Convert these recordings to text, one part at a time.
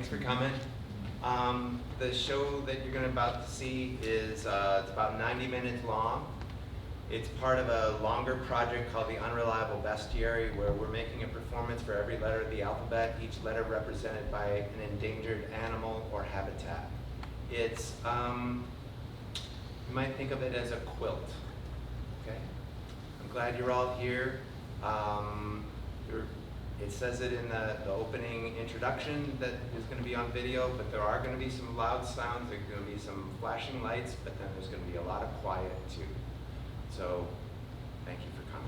Thanks for coming. The show that you're about to see is it's about 90 minutes long. It's part of a longer project called the Unreliable Bestiary, where we're making a performance for every letter of the alphabet, each letter represented by an endangered animal or habitat. It's, you might think of it as a quilt, okay? I'm glad you're all here. It says it in the opening introduction that is going to be on video, but there are going to be some loud sounds, there's going to be some flashing lights, but then there's going to be a lot of quiet too. So, thank you for coming.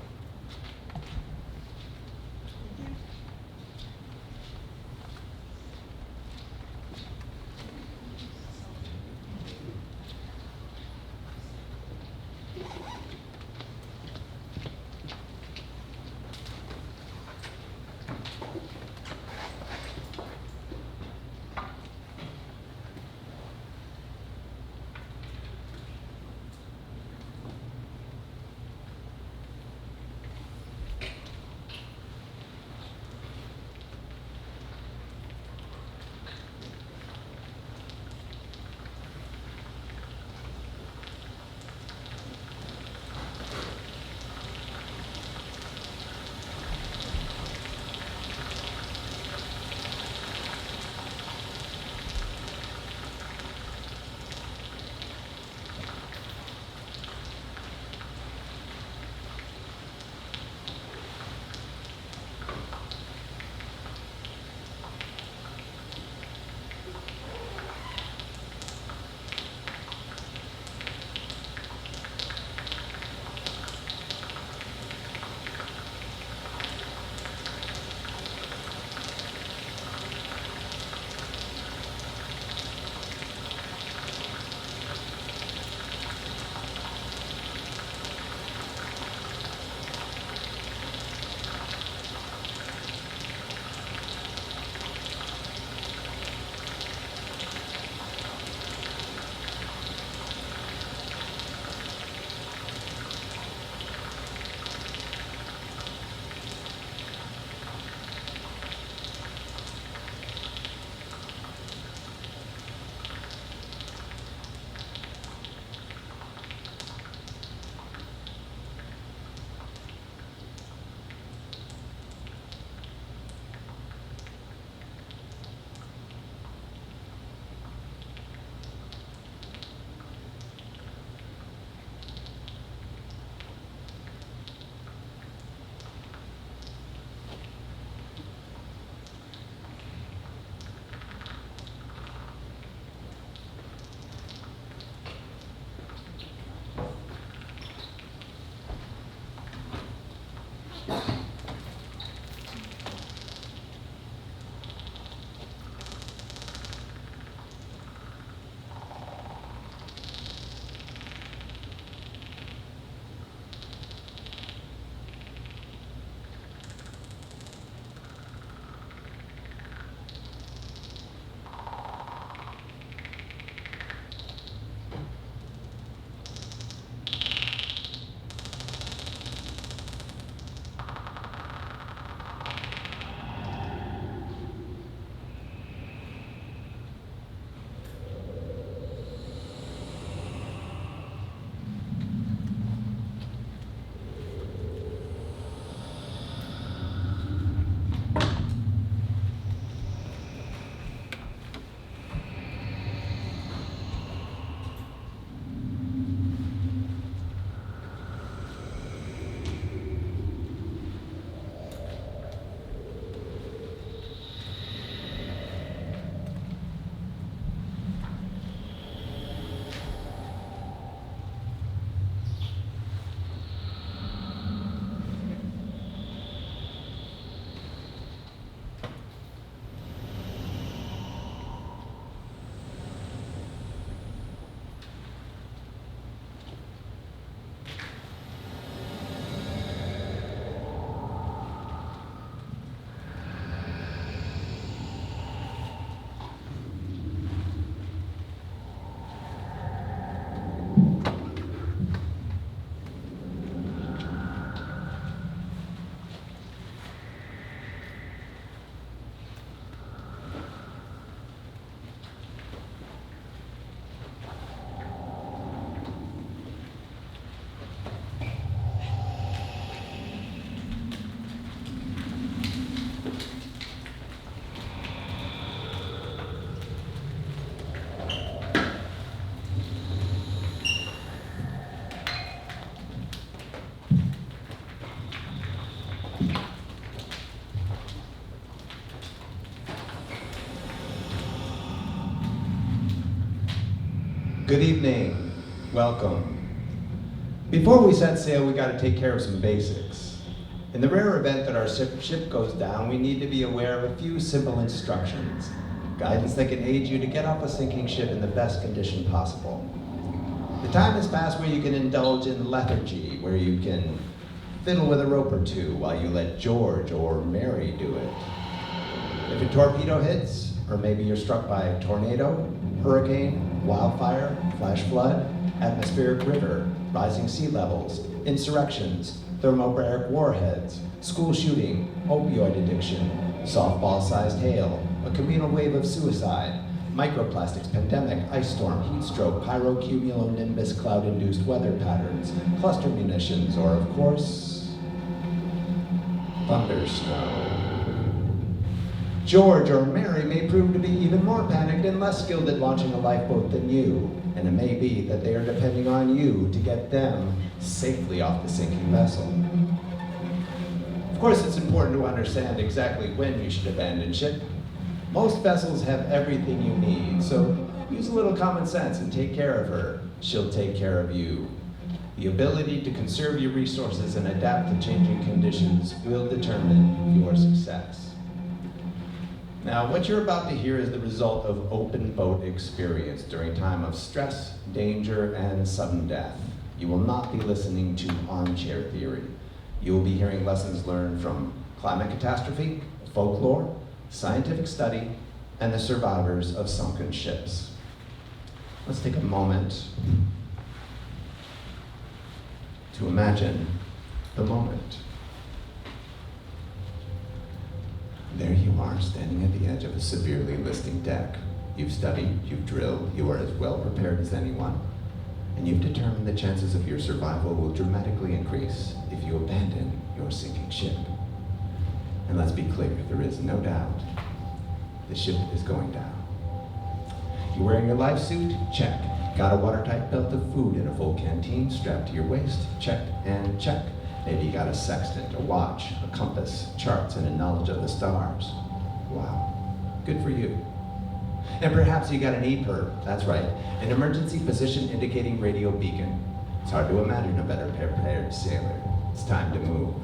Good evening, welcome. Before we set sail, we gotta take care of some basics. In the rare event that our ship goes down, we need to be aware of a few simple instructions, guidance that can aid you to get off a sinking ship in the best condition possible. The time is past where you can indulge in lethargy, where you can fiddle with a rope or two while you let George or Mary do it. If a torpedo hits, or maybe you're struck by a tornado, hurricane, wildfire, flash flood, atmospheric river, rising sea levels, insurrections, thermobaric warheads, school shooting, opioid addiction, softball-sized hail, a communal wave of suicide, microplastics, pandemic, ice storm, heat stroke, pyrocumulonimbus cloud-induced weather patterns, cluster munitions, or of course, thunder snow. George or Mary may prove to be even more panicked and less skilled at launching a lifeboat than you, and it may be that they are depending on you to get them safely off the sinking vessel. Of course, it's important to understand exactly when you should abandon ship. Most vessels have everything you need, so use a little common sense and take care of her. She'll take care of you. The ability to conserve your resources and adapt to changing conditions will determine your success. Now, what you're about to hear is the result of open boat experience during time of stress, danger, and sudden death. You will not be listening to armchair theory. You will be hearing lessons learned from climate catastrophe, folklore, scientific study, and the survivors of sunken ships. Let's take a moment to imagine the moment. There you are, standing at the edge of a severely listing deck. You've studied, you've drilled, you are as well prepared as anyone, and you've determined the chances of your survival will dramatically increase if you abandon your sinking ship. And let's be clear, there is no doubt, the ship is going down. You're wearing your life suit? Check. Got a watertight belt of food and a full canteen strapped to your waist? Check and check. Maybe you got a sextant, a watch, a compass, charts, and a knowledge of the stars. Wow, good for you. And perhaps you got an EPIRB, that's right, an emergency position indicating radio beacon. It's hard to imagine a better prepared sailor. It's time to move.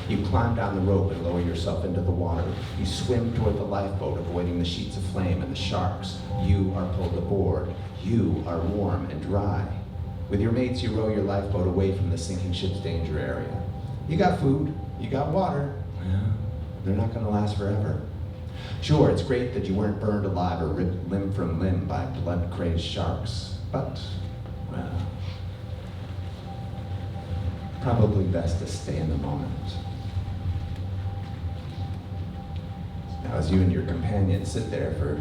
You climb down the rope and lower yourself into the water. You swim toward the lifeboat, avoiding the sheets of flame and the sharks. You are pulled aboard. You are warm and dry. With your mates, you row your lifeboat away from the sinking ship's danger area. You got food, you got water. Yeah, they're not gonna last forever. Sure, it's great that you weren't burned alive or ripped limb from limb by blood-crazed sharks, but, well, probably best to stay in the moment. Now, as you and your companion sit there for,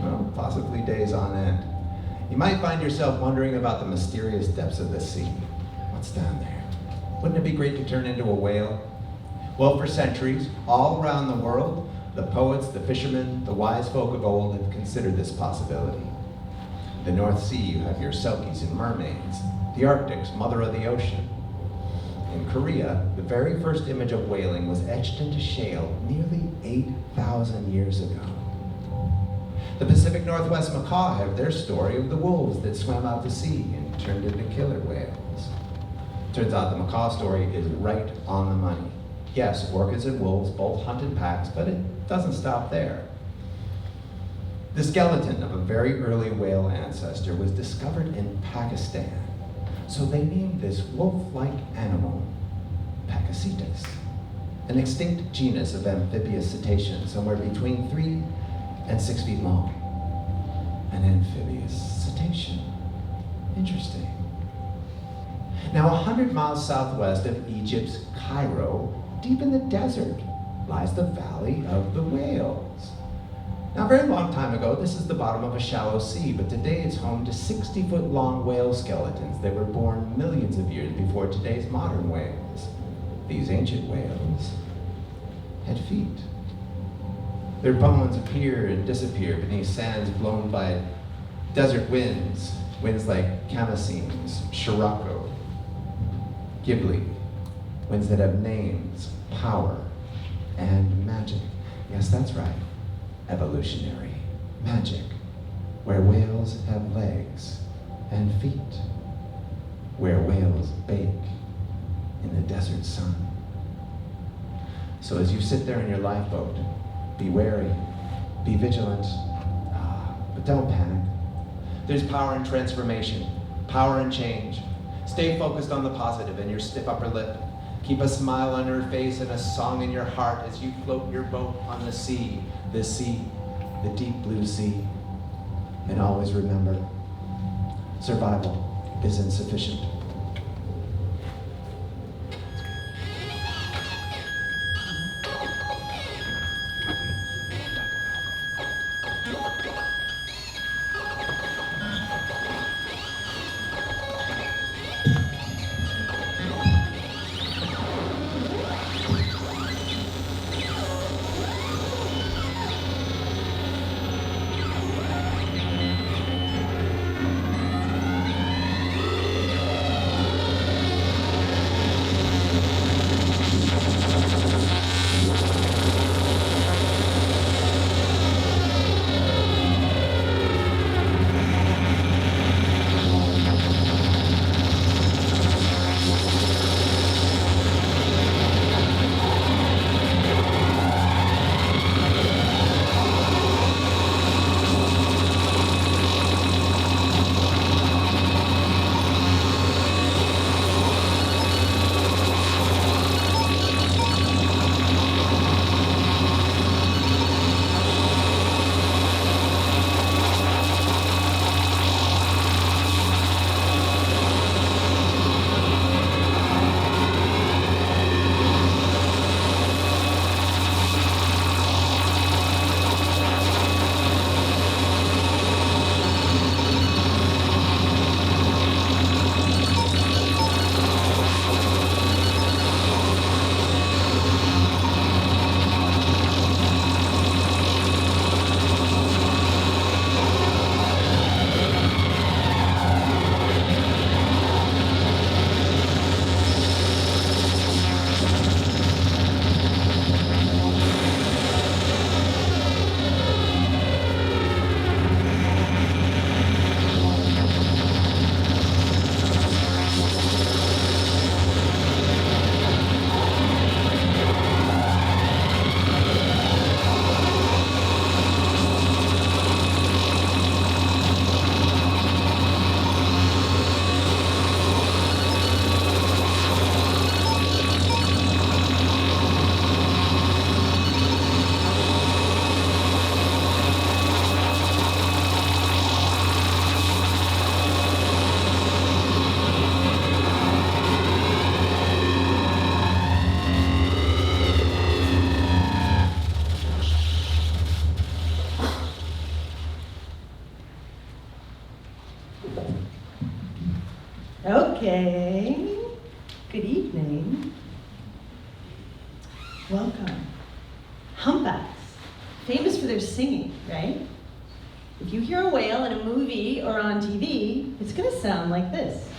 well, possibly days on end, you might find yourself wondering about the mysterious depths of the sea. What's down there? Wouldn't it be great to turn into a whale? Well, for centuries, all around the world, the poets, the fishermen, the wise folk of old have considered this possibility. The North Sea, you have your selkies and mermaids. The Arctic's mother of the ocean. In Korea, the very first image of whaling was etched into shale nearly 8,000 years ago. The Pacific Northwest macaw have their story of the wolves that swam out to sea and turned into killer whales. Turns out the macaw story is right on the money. Yes, orcas and wolves both hunt in packs, but it doesn't stop there. The skeleton of a very early whale ancestor was discovered in Pakistan. So they named this wolf-like animal Pakicetus, an extinct genus of amphibious cetaceans, somewhere between 3 and 6 feet long. An amphibious cetacean. Interesting. Now, 100 miles southwest of Egypt's Cairo, deep in the desert, lies the Valley of the Whales. Now, a very long time ago, this is the bottom of a shallow sea, but today it's home to 60-foot-long whale skeletons that were born millions of years before today's modern whales. These ancient whales had feet. Their bones appear and disappear beneath sands blown by desert winds, winds like Kamasenes, Scirocco, Ghibli, winds that have names, power, and magic. Yes, that's right, evolutionary magic, where whales have legs and feet, where whales bake in the desert sun. So as you sit there in your lifeboat, be wary, be vigilant, but don't panic. There's power in transformation, power in change. Stay focused on the positive and your stiff upper lip. Keep a smile on your face and a song in your heart as you float your boat on the sea, the deep blue sea. And always remember, survival is insufficient. Okay, good evening. Welcome. Humpbacks, famous for their singing, right? If you hear a whale in a movie or on TV, it's gonna sound like this.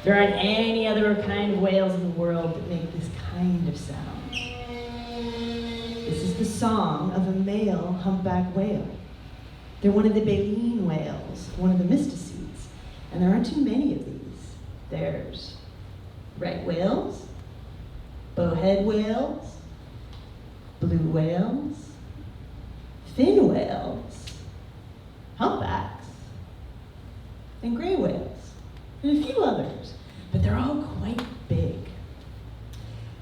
There aren't any other kind of whales in the world that make this kind of sound. This is the song of a male humpback whale. They're one of the baleen whales, one of the mysticetes, and there aren't too many of these. There's right whales, bowhead whales, blue whales, fin whales, humpbacks, and gray whales, and a few others, but they're all quite big.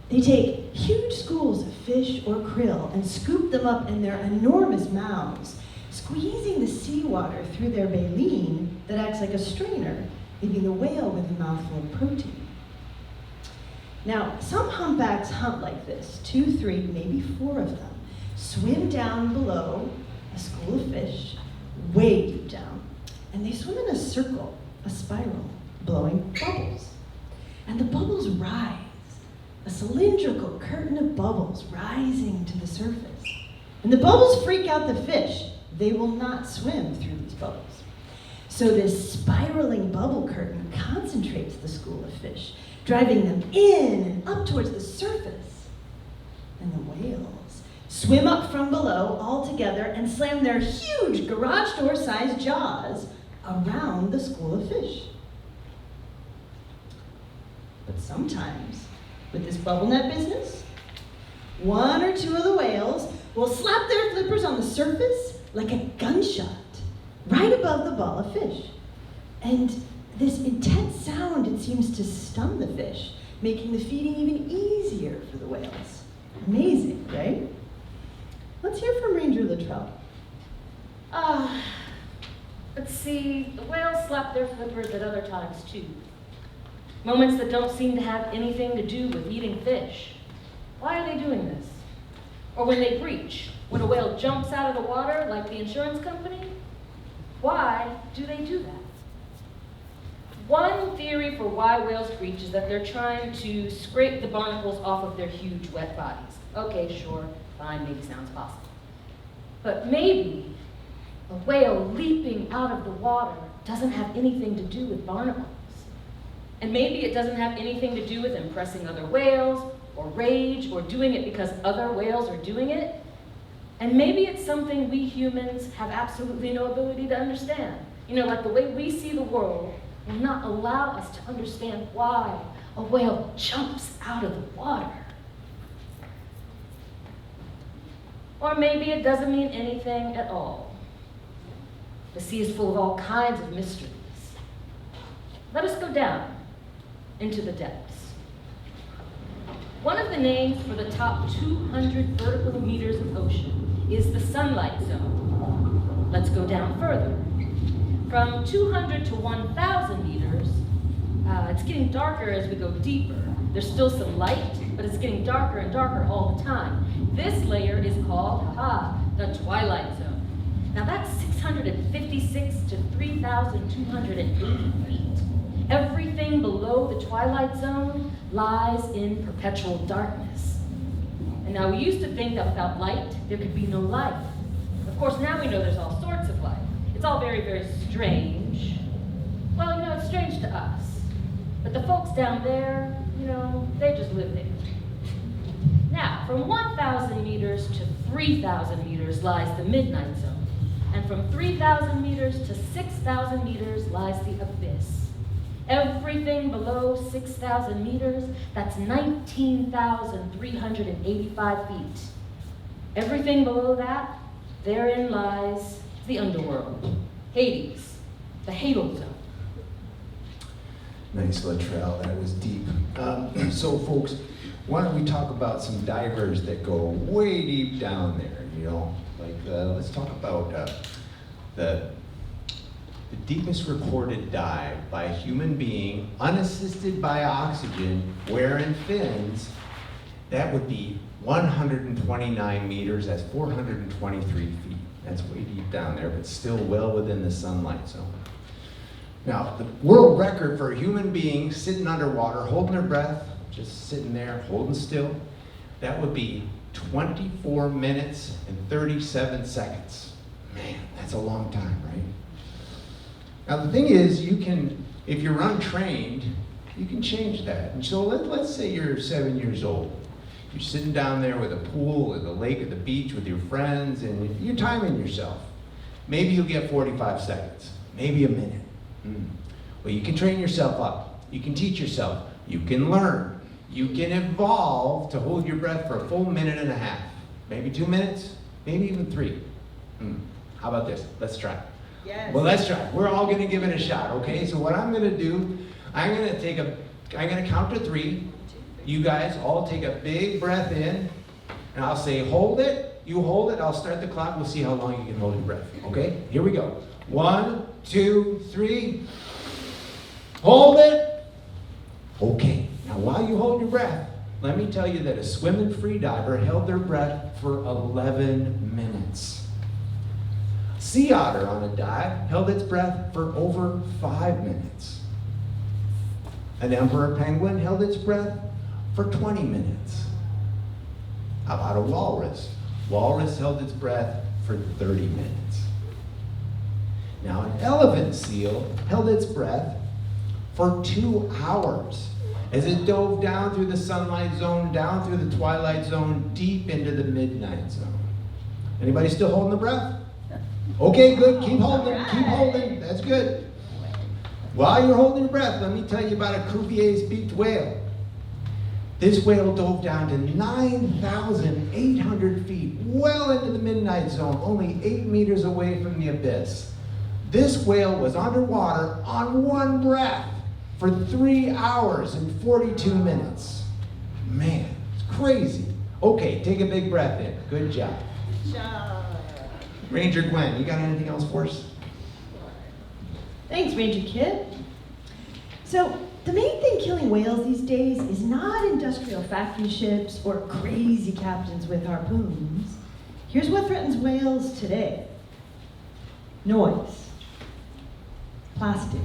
They take huge schools of fish or krill and scoop them up in their enormous mouths, squeezing the seawater through their baleen that acts like a strainer, leaving the whale with a mouthful of protein. Now, some humpbacks hunt like this, 2, 3, maybe 4 of them, swim down below a school of fish, way deep down, and they swim in a circle, a spiral, blowing bubbles. And the bubbles rise, a cylindrical curtain of bubbles rising to the surface. And the bubbles freak out the fish. They will not swim through these bubbles. So this spiraling bubble curtain concentrates the school of fish, driving them in and up towards the surface. And the whales swim up from below all together and slam their huge garage door-sized jaws around the school of fish. But sometimes, with this bubble net business, one or two of the whales will slap their flippers on the surface like a gunshot, right above the ball of fish. And this intense sound, it seems to stun the fish, making the feeding even easier for the whales. Amazing, right? Let's hear from Ranger Luttrell. But see, the whales slap their flippers at other times too. Moments that don't seem to have anything to do with eating fish. Why are they doing this? Or when they breach, when a whale jumps out of the water like the insurance company? Why do they do that? One theory for why whales breach is that they're trying to scrape the barnacles off of their huge wet bodies. Okay, sure, fine, maybe sounds possible. But maybe a whale leaping out of the water doesn't have anything to do with barnacles. And maybe it doesn't have anything to do with impressing other whales, or rage, or doing it because other whales are doing it. And maybe it's something we humans have absolutely no ability to understand. You know, like the way we see the world will not allow us to understand why a whale jumps out of the water. Or maybe it doesn't mean anything at all. The sea is full of all kinds of mysteries. Let us go down into the depths. One of the names for the top 200 vertical meters of ocean is the sunlight zone. Let's go down further. From 200 to 1,000 meters, it's getting darker as we go deeper. There's still some light, but it's getting darker and darker all the time. This layer is called, the twilight zone. Now that's 656 to 3,280 feet. Everything below the twilight zone lies in perpetual darkness. And now we used to think that without light, there could be no life. Of course, now we know there's all sorts of life. It's all very, very strange. Well, you know, it's strange to us. But the folks down there, you know, they just live there. Now, from 1,000 meters to 3,000 meters lies the midnight zone. And from 3,000 meters to 6,000 meters lies the abyss. Everything below 6,000 meters, that's 19,385 feet. Everything below that, therein lies the underworld, Hades, the Hadal zone. Nice, Luttrell, that was deep. So folks, why don't we talk about some divers that go way deep down there, you know? Like, let's talk about the deepest recorded dive by a human being, unassisted by oxygen, wearing fins. That would be 129 meters, that's 423 feet. That's way deep down there, but still well within the sunlight zone. Now, the world record for a human being sitting underwater, holding their breath, just sitting there, holding still, that would be 24 minutes and 37 seconds. Man, that's a long time, right? Now the thing is, you can, if you're untrained, you can change that. And so let's say you're 7 years old. You're sitting down there with a pool, at the lake, at the beach with your friends, and you're timing yourself. Maybe you'll get 45 seconds, maybe a minute. Well, you can train yourself up. You can teach yourself. You can learn. You can evolve to hold your breath for a full minute and a half. Maybe 2 minutes, maybe even 3. How about this? Let's try. Yes. Well, let's try. We're all going to give it a shot, okay? So what I'm going to do, I'm going to count to 3. You guys all take a big breath in, and I'll say, hold it. You hold it. I'll start the clock. We'll see how long you can hold your breath, okay? Here we go. 1, 2, 3. Hold it. Okay. Now, while you hold your breath, let me tell you that a swimming free diver held their breath for 11 minutes. Sea otter on a dive held its breath for over 5 minutes. An emperor penguin held its breath for 20 minutes. How about a walrus? Walrus held its breath for 30 minutes. Now, an elephant seal held its breath for 2 hours as it dove down through the sunlight zone, down through the twilight zone, deep into the midnight zone. Anybody still holding the breath? Okay, good. Keep holding it. Keep holding. That's good. While you're holding your breath, let me tell you about a Cuvier's beaked whale. This whale dove down to 9,800 feet, well into the midnight zone, only 8 meters away from the abyss. This whale was underwater on one breath for 3 hours and 42 minutes. Man, it's crazy. Okay, take a big breath in. Good job. Ranger Gwen, you got anything else for us? Thanks, Ranger Kid. So, the main thing killing whales these days is not industrial factory ships or crazy captains with harpoons. Here's what threatens whales today: noise, plastic,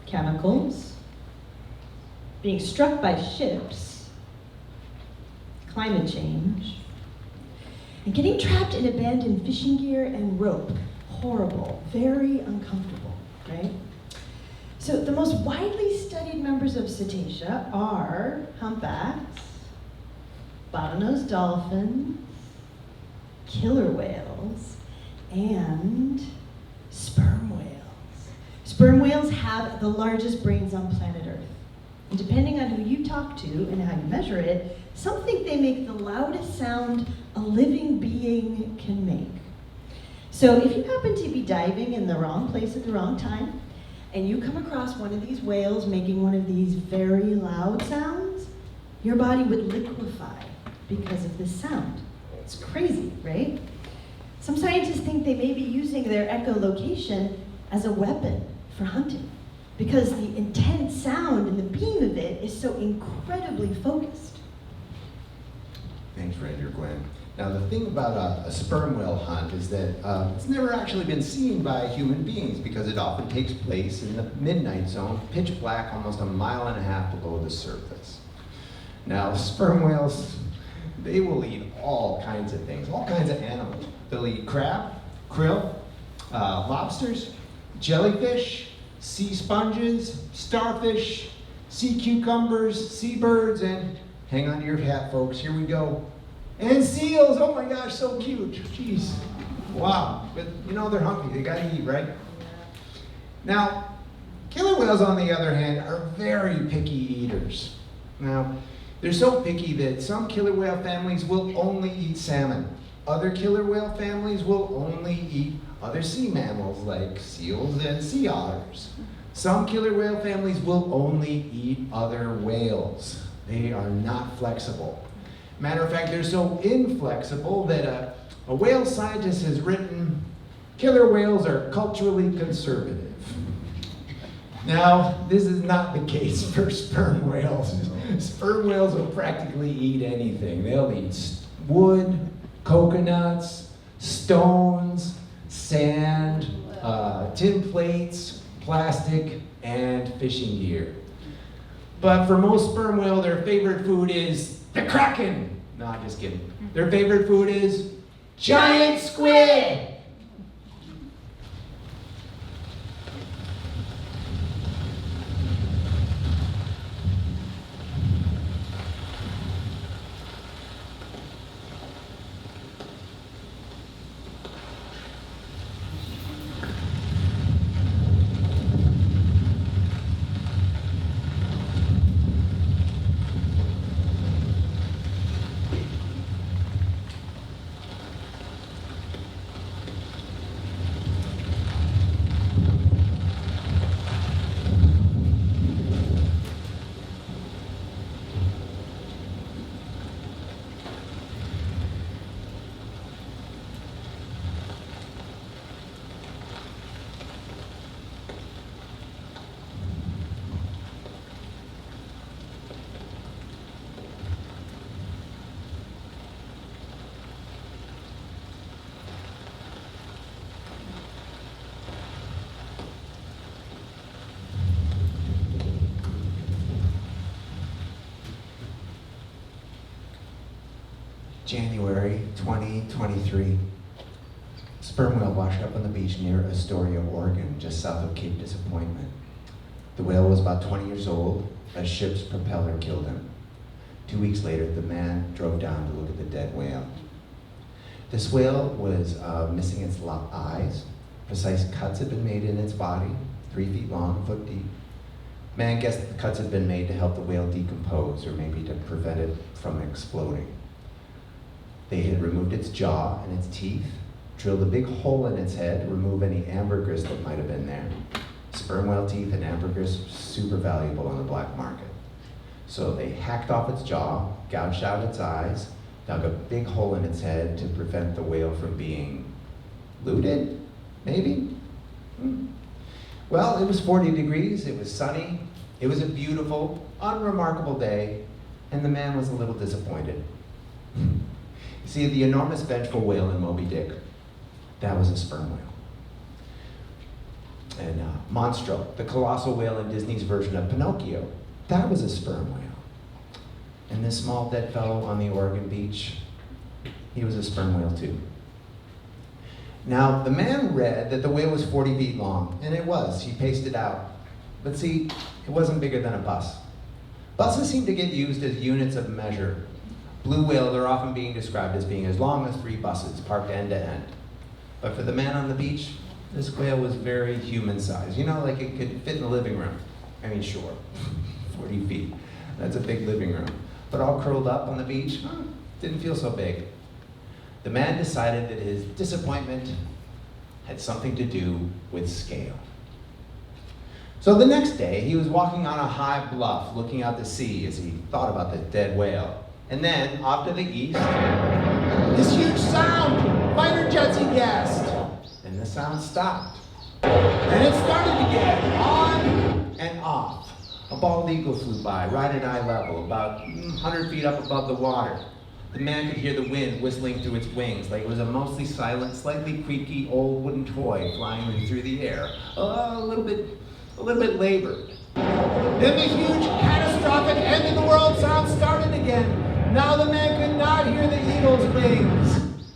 chemicals, being struck by ships, climate change, and getting trapped in abandoned fishing gear and rope. Horrible, very uncomfortable, right? So the most widely studied members of cetacea are humpbacks, bottlenose dolphins, killer whales, and sperm whales. Sperm whales have the largest brains on planet Earth. And depending on who you talk to and how you measure it, some think they make the loudest sound a living being can make. So if you happen to be diving in the wrong place at the wrong time, and you come across one of these whales making one of these very loud sounds, your body would liquefy because of this sound. It's crazy, right? Some scientists think they may be using their echolocation as a weapon for hunting because the intense sound and the beam of it is so incredibly focused. Thanks, Ranger Gwen. Now, the thing about a sperm whale hunt is that it's never actually been seen by human beings because it often takes place in the midnight zone, pitch black, almost a mile and a half below the surface. Now, sperm whales, they will eat all kinds of things, all kinds of animals. They'll eat crab, krill, lobsters, jellyfish, sea sponges, starfish, sea cucumbers, seabirds, and hang on to your hat, folks, here we go. And seals, oh my gosh, so cute. Jeez, wow. But you know, they're hungry, they gotta eat, right? Now, killer whales, on the other hand, are very picky eaters. Now, they're so picky that some killer whale families will only eat salmon. Other killer whale families will only eat other sea mammals like seals and sea otters. Some killer whale families will only eat other whales. They are not flexible. Matter of fact, they're so inflexible that a whale scientist has written, killer whales are culturally conservative. Now, this is not the case for sperm whales. Sperm whales will practically eat anything. They'll eat wood, coconuts, stones, sand, tin plates, plastic, and fishing gear. But for most sperm whale, their favorite food is the kraken. No, I'm just kidding. Their favorite food is giant squid. January 2023. It's sperm whale washed up on the beach near Astoria, Oregon, just south of Cape Disappointment. The whale was about 20 years old. A ship's propeller killed him. 2 weeks later, the man drove down to look at the dead whale. This whale was missing its eyes. Precise cuts had been made in its body, 3 feet long, foot deep. Man guessed that the cuts had been made to help the whale decompose, or maybe to prevent it from exploding. They had removed its jaw and its teeth, drilled a big hole in its head to remove any ambergris that might have been there. Sperm whale teeth and ambergris, super valuable on the black market. So they hacked off its jaw, gouged out its eyes, dug a big hole in its head to prevent the whale from being looted, maybe? Well, it was 40 degrees, it was sunny, it was a beautiful, unremarkable day, and the man was a little disappointed. You see, the enormous vengeful whale in Moby Dick, that was a sperm whale. And Monstro, the colossal whale in Disney's version of Pinocchio, that was a sperm whale. And this small dead fellow on the Oregon beach, he was a sperm whale too. Now, the man read that the whale was 40 feet long, and it was. He paced it out. But see, it wasn't bigger than a bus. Buses seem to get used as units of measure. Blue whales are often being described as being as long as 3 buses, parked end to end. But for the man on the beach, this whale was very human-sized. You know, like it could fit in the living room. I mean, sure, 40 feet. That's a big living room. But all curled up on the beach, didn't feel so big. The man decided that his disappointment had something to do with scale. So the next day, he was walking on a high bluff, looking out to sea as he thought about the dead whale. And then, off to the east, this huge sound, fighter jets, he guessed. And the sound stopped. And it started again, on and off. A bald eagle flew by, right at eye level, about 100 feet up above the water. The man could hear the wind whistling through its wings, like it was a mostly silent, slightly creaky old wooden toy flying through the air. A little bit labored. Then the huge, catastrophic end of the world sound started again. Now the man could not hear the eagle's wings.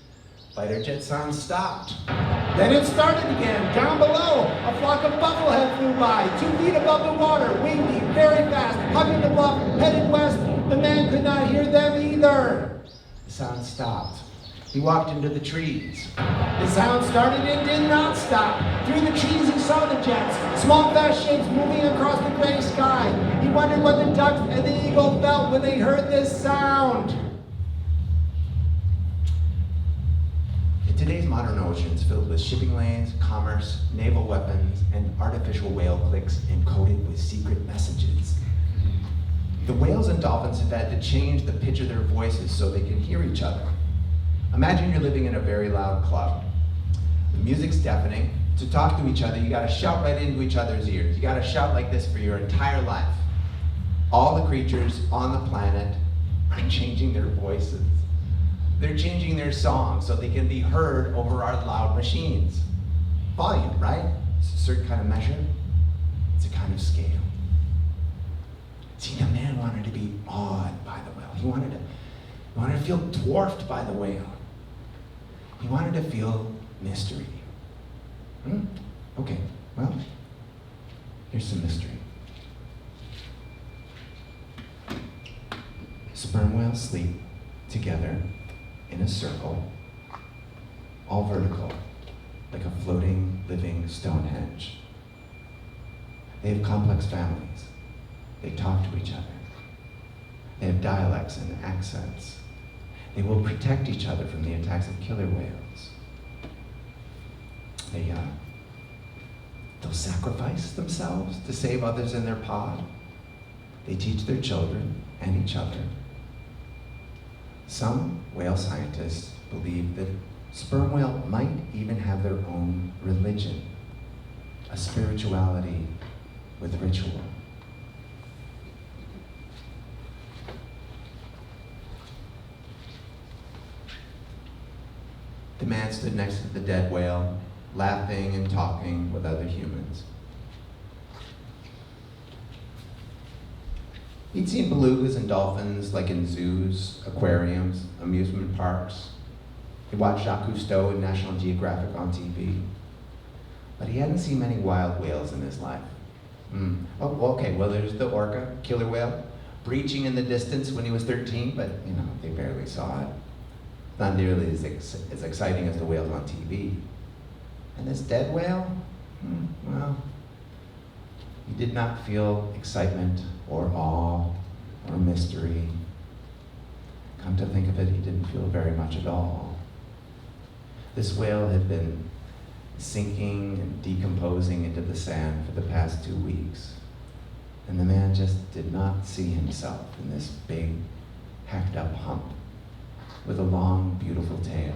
Fighter jet sound stopped. Then it started again. Down below, a flock of bufflehead flew by, 2 feet above the water, windy, very fast, hugging the bluff, headed west. The man could not hear them either. The sound stopped. He walked into the trees. The sound started and did not stop. Through the trees he saw the jets, small fast shapes moving across the gray sky. He wondered what the ducks and the eagle felt when they heard this sound. In today's modern oceans, filled with shipping lanes, commerce, naval weapons, and artificial whale clicks encoded with secret messages, the whales and dolphins have had to change the pitch of their voices so they can hear each other. Imagine you're living in a very loud club. The music's deafening. To talk to each other, you gotta shout right into each other's ears. You gotta shout like this for your entire life. All the creatures on the planet are changing their voices. They're changing their songs so they can be heard over our loud machines. Volume, right? It's a certain kind of measure. It's a kind of scale. See, the man wanted to be awed by the whale. He wanted to feel dwarfed by the whale. He wanted to feel mystery. Okay, well, here's some mystery. Sperm whales sleep together in a circle, all vertical, like a floating, living Stonehenge. They have complex families. They talk to each other. They have dialects and accents. They will protect each other from the attacks of killer whales. They'll sacrifice themselves to save others in their pod. They teach their children and each other. Some whale scientists believe that sperm whale might even have their own religion, a spirituality with ritual. The man stood next to the dead whale, laughing and talking with other humans. He'd seen belugas and dolphins like in zoos, aquariums, amusement parks. He watched Jacques Cousteau and National Geographic on TV. But he hadn't seen many wild whales in his life. Oh, okay, well, there's the orca, killer whale, breaching in the distance when he was 13, but, they barely saw it. Not nearly as exciting as the whales on TV. And this dead whale? Well, he did not feel excitement or awe or mystery. Come to think of it, he didn't feel very much at all. This whale had been sinking and decomposing into the sand for the past 2 weeks. And the man just did not see himself in this big, hacked up hump with a long, beautiful tail.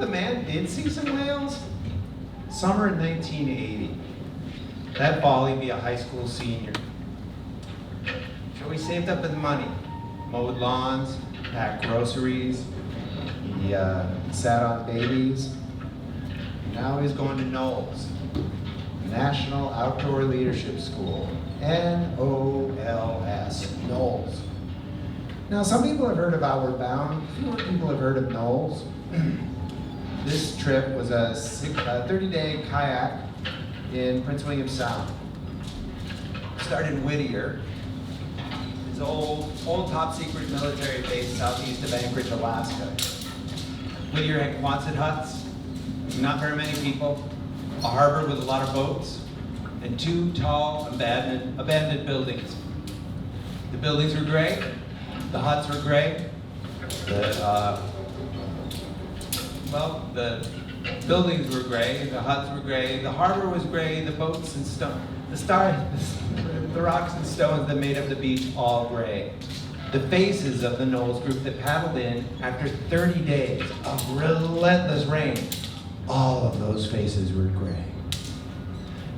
the man did see some whales? Summer in 1980. That fall, he'd be a high school senior. So he saved up his money, mowed lawns, packed groceries. He sat on babies. Now he's going to NOLS, National Outdoor Leadership School, N-O-L-S, NOLS. Now, some people have heard of Outward Bound. Fewer people have heard of NOLS. This trip was a 30-day kayak in Prince William Sound. Started in Whittier, his old top-secret military base southeast of Anchorage, Alaska. Whittier had Quonset huts, not very many people, a harbor with a lot of boats, and 2 tall abandoned buildings. The buildings were gray, the huts were gray, the buildings were gray, the huts were gray, the harbor was gray, the boats and the rocks and stones that made up the beach all gray. The faces of the NOLS group that paddled in after 30 days of relentless rain, all of those faces were gray.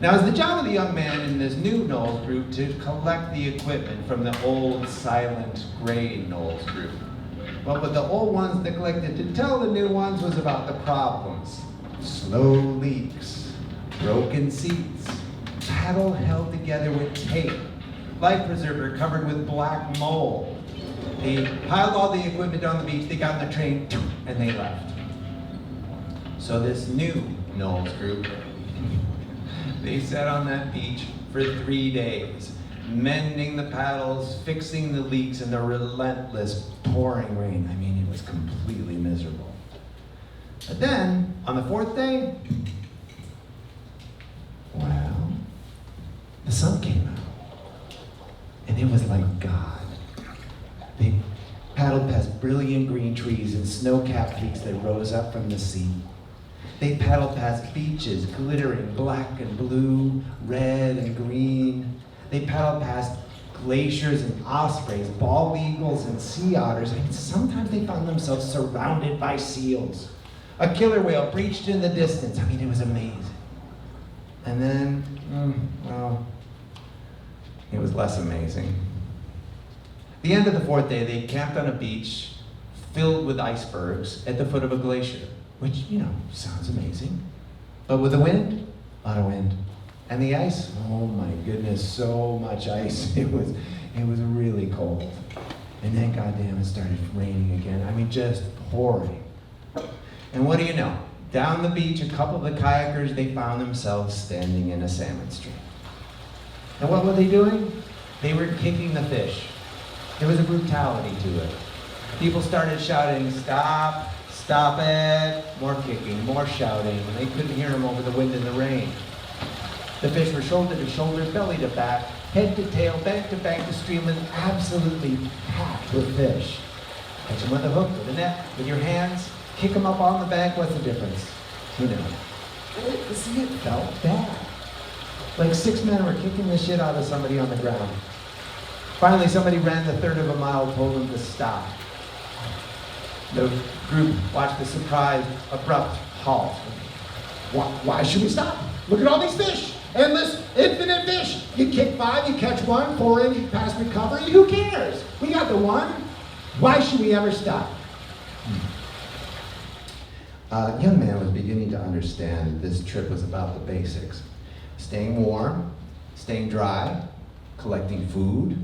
Now, it's the job of the young man in this new NOLS group to collect the equipment from the old, silent, gray NOLS group. But what the old ones neglected to tell the new ones was about the problems. Slow leaks, broken seats, paddle held together with tape, life preserver covered with black mold. They piled all the equipment on the beach, they got in the train, and they left. So this new NOLS group, they sat on that beach for 3 days, mending the paddles, fixing the leaks in the relentless pouring rain. I mean, it was completely miserable. But then, on the 4th day, well, the sun came out. And it was like God. They paddled past brilliant green trees and snow-capped peaks that rose up from the sea. They paddled past beaches glittering black and blue, red and green. They paddled past glaciers and ospreys, bald eagles and sea otters. I mean, sometimes they found themselves surrounded by seals. A killer whale breached in the distance. I mean, it was amazing. And then, well, it was less amazing. The end of the 4th day, they camped on a beach filled with icebergs at the foot of a glacier, which, sounds amazing. But with the wind, a lot of wind. And the ice, oh my goodness, so much ice. It was really cold. And then, goddamn, it started raining again. I mean, just pouring. And what do you know? Down the beach, a couple of the kayakers, they found themselves standing in a salmon stream. And what were they doing? They were kicking the fish. There was a brutality to it. People started shouting, "Stop, stop it." More kicking, more shouting, and they couldn't hear them over the wind and the rain. The fish were shoulder to shoulder, belly to back, head to tail, bank to bank. The stream was absolutely packed with fish. Catch them with a hook, with a net, with your hands, kick them up on the bank. What's the difference? Who knows? See, it felt bad. Like 6 men were kicking the shit out of somebody on the ground. Finally, somebody ran the 1/3 of a mile, told them to stop. The group watched the surprised, abrupt halt. Why should we stop? Look at all these fish. Endless, infinite fish. You kick 5, you catch 1, 4 in, pass recovery. Who cares? We got the one. Why should we ever stop? A young man was beginning to understand this trip was about the basics. Staying warm, staying dry, collecting food,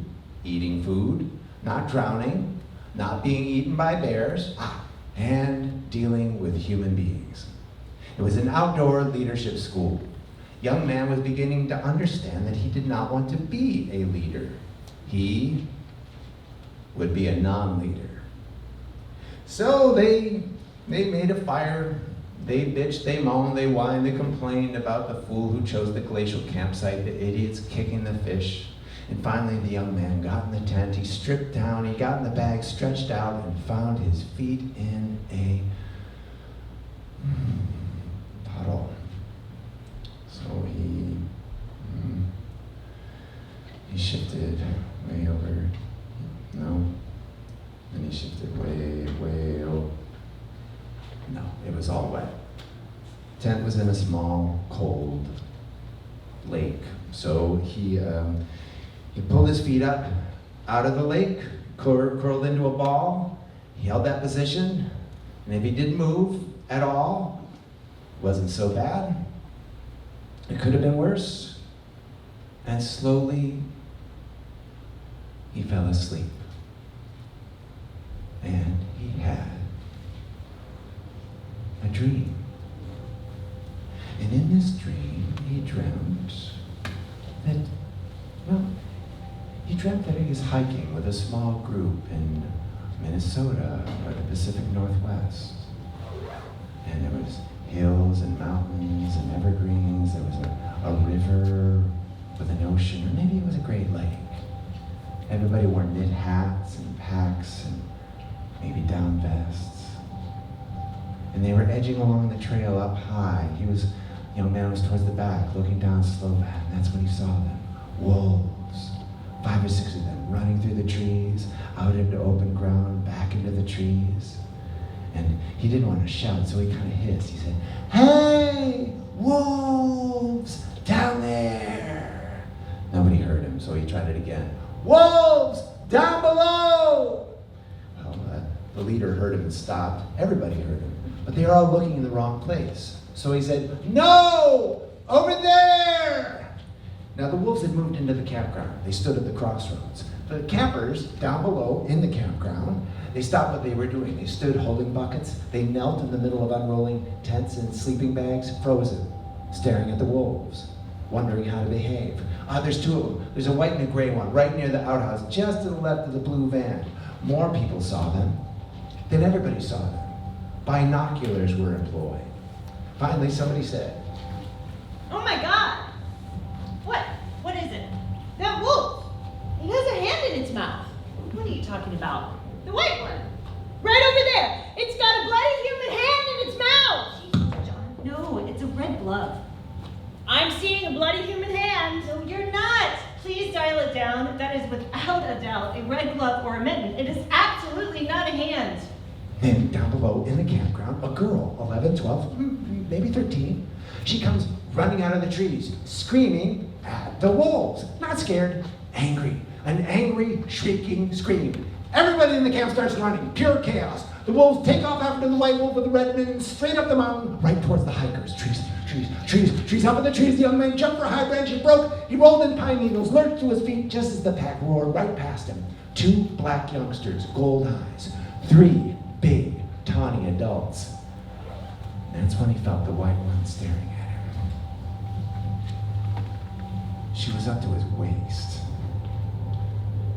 eating food, not drowning, not being eaten by bears, and dealing with human beings. It was an outdoor leadership school. Young man was beginning to understand that he did not want to be a leader. He would be a non-leader. So they made a fire. They bitched, they moaned, they whined, they complained about the fool who chose the glacial campsite, the idiots kicking the fish. And finally, the young man got in the tent, he stripped down, he got in the bag, stretched out, and found his feet in a puddle. So he shifted way over. No. Then he shifted way over. No, it was all wet. Tent was in a small, cold lake. So he pulled his feet up out of the lake, curled into a ball. He held that position, and if he didn't move at all, it wasn't so bad. It could have been worse. And slowly, he fell asleep. And he had a dream. And in this dream, he dreamt that he was hiking with a small group in Minnesota or the Pacific Northwest. And there was hills and mountains and evergreens. There was a river with an ocean, or maybe it was a great lake. Everybody wore knit hats and packs and maybe down vests. And they were edging along the trail up high. The young man was towards the back, looking down slow back, and that's when he saw them. Wolves, 5 or 6 of them, running through the trees, out into open ground, back into the trees. And he didn't want to shout, so he kind of hissed. He said, "Hey, wolves, down there!" Nobody heard him, so he tried it again. "Wolves, down below!" Well, the leader heard him and stopped. Everybody heard him, but they were all looking in the wrong place. So he said, "No, over there!" Now the wolves had moved into the campground. They stood at the crossroads. The campers down below in the campground, they stopped what they were doing. They stood holding buckets. They knelt in the middle of unrolling tents and sleeping bags, frozen, staring at the wolves, wondering how to behave. There's 2 of them. There's a white and a gray one right near the outhouse, just to the left of the blue van. More people saw them. Then everybody saw them. Binoculars were employed. Finally, somebody said, Oh my God! What is it? That wolf! It has a hand in its mouth. What are you talking about? The white one. Right over there! It's got a bloody human hand in its mouth! Jesus, John. No, it's a red glove. I'm seeing a bloody human hand. No, you're not. Please dial it down. That is without a doubt a red glove or a mitten. It is absolutely not a hand. Then down below in the campground, a girl, 11, 12, maybe 13, she comes running out of the trees, screaming at the wolves. Not scared, angry. An angry, shrieking scream. Everybody in the camp starts running, pure chaos. The wolves take off after the white wolf with the red mitten, straight up the mountain, right towards the hikers. Trees, up in the trees. The young man jumped for a high branch, he broke, he rolled in pine needles, lurched to his feet just as the pack roared right past him. 2 black youngsters, gold eyes. 3 big, tawny adults. And that's when he felt the white one staring at him. She was up to his waist.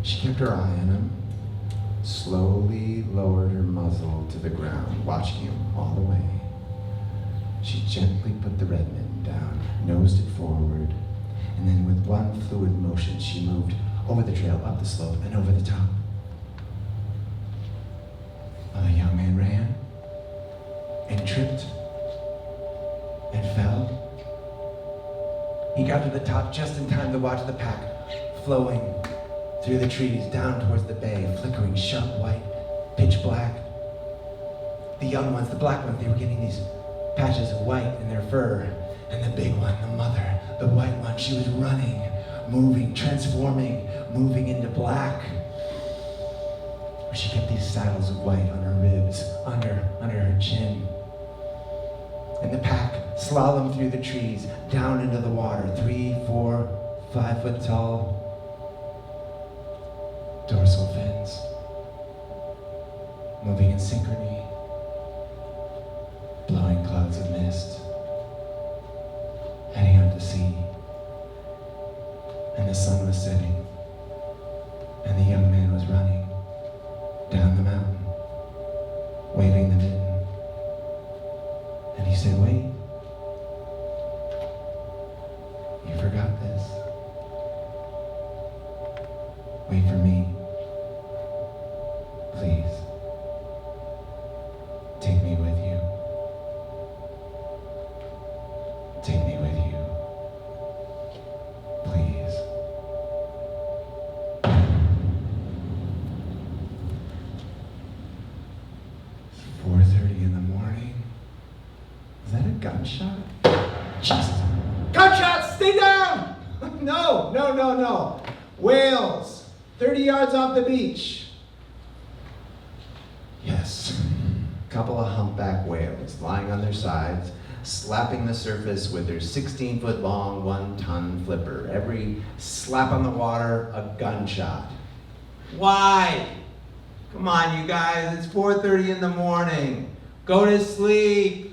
She kept her eye on him, slowly lowered her muzzle to the ground, watching him all the way. She gently put the red mitten down, nosed it forward, and then with one fluid motion, she moved over the trail, up the slope, and over the top. While the young man ran, and tripped, and fell. He got to the top just in time to watch the pack flowing through the trees down towards the bay, flickering sharp white, pitch black. The young ones, the black ones, they were getting these patches of white in their fur. And the big one, the mother, the white one, she was running, moving, transforming, moving into black. She kept these saddles of white on her ribs, under her chin. And the pack slalomed through the trees, down into the water, 3, 4, 5 foot tall dorsal fins, moving in synchrony, blowing clouds of mist, heading out to sea. And the sun was setting, and the young man was running down the mountain, waving the mitten. And he said, "Wait, you forgot this. Wait for me. Please, take me with you. Take me with you. Please." It's 4:30 in the morning. gunshot? Jesus. Gunshots! Stay down! No. Whales. 30 yards off the beach. Yes. Couple of humpback whales lying on their sides, slapping the surface with their 16-foot-long, 1-ton flipper. Every slap on the water, a gunshot. Why? Come on, you guys, it's 4:30 in the morning. Go to sleep.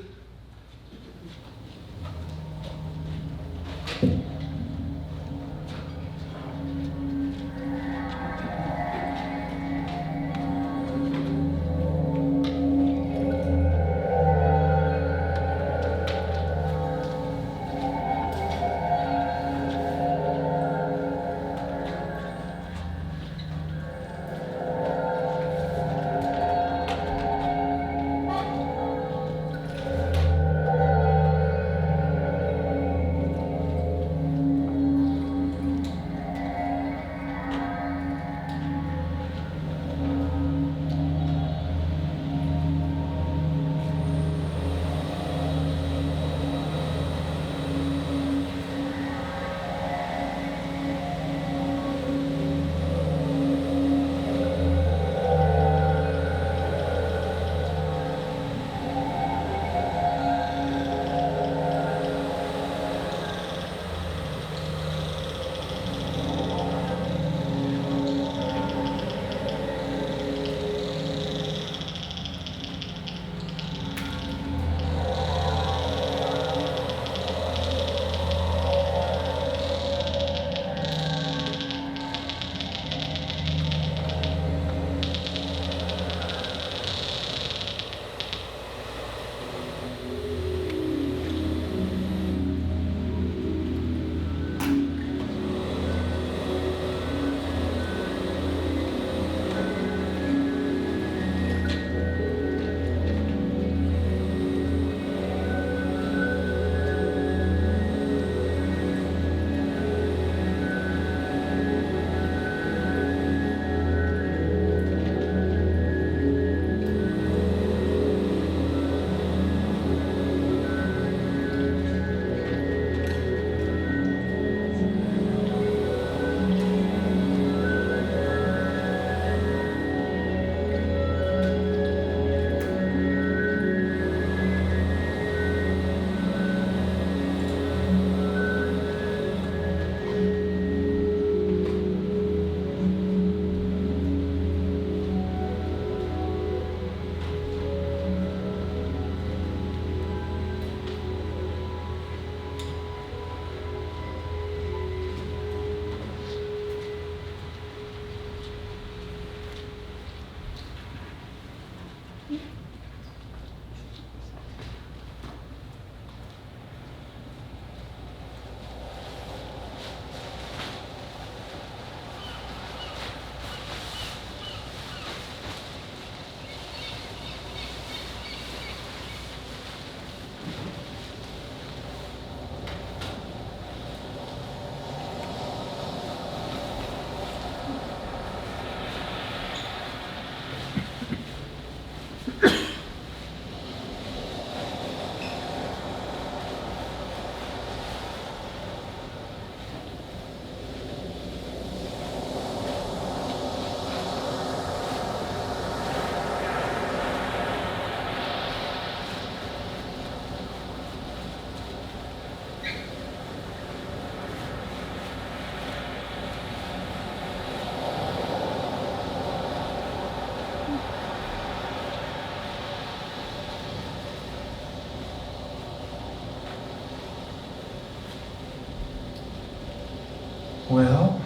Well,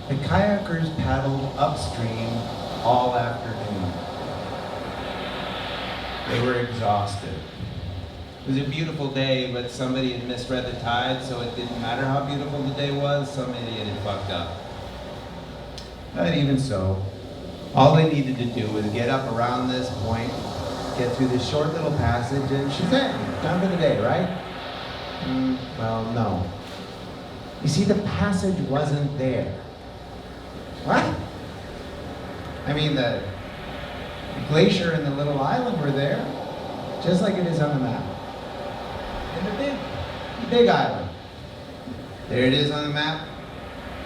the kayakers paddled upstream all afternoon. They were exhausted. It was a beautiful day, but somebody had misread the tide, so it didn't matter how beautiful the day was, some idiot had fucked up. But even so, all they needed to do was get up around this point, get through this short little passage, and shazam, done for the day, right? Well, no. You see, the passage wasn't there. What? I mean, the glacier and the little island were there, just like it is on the map. and the big island. There it is on the map.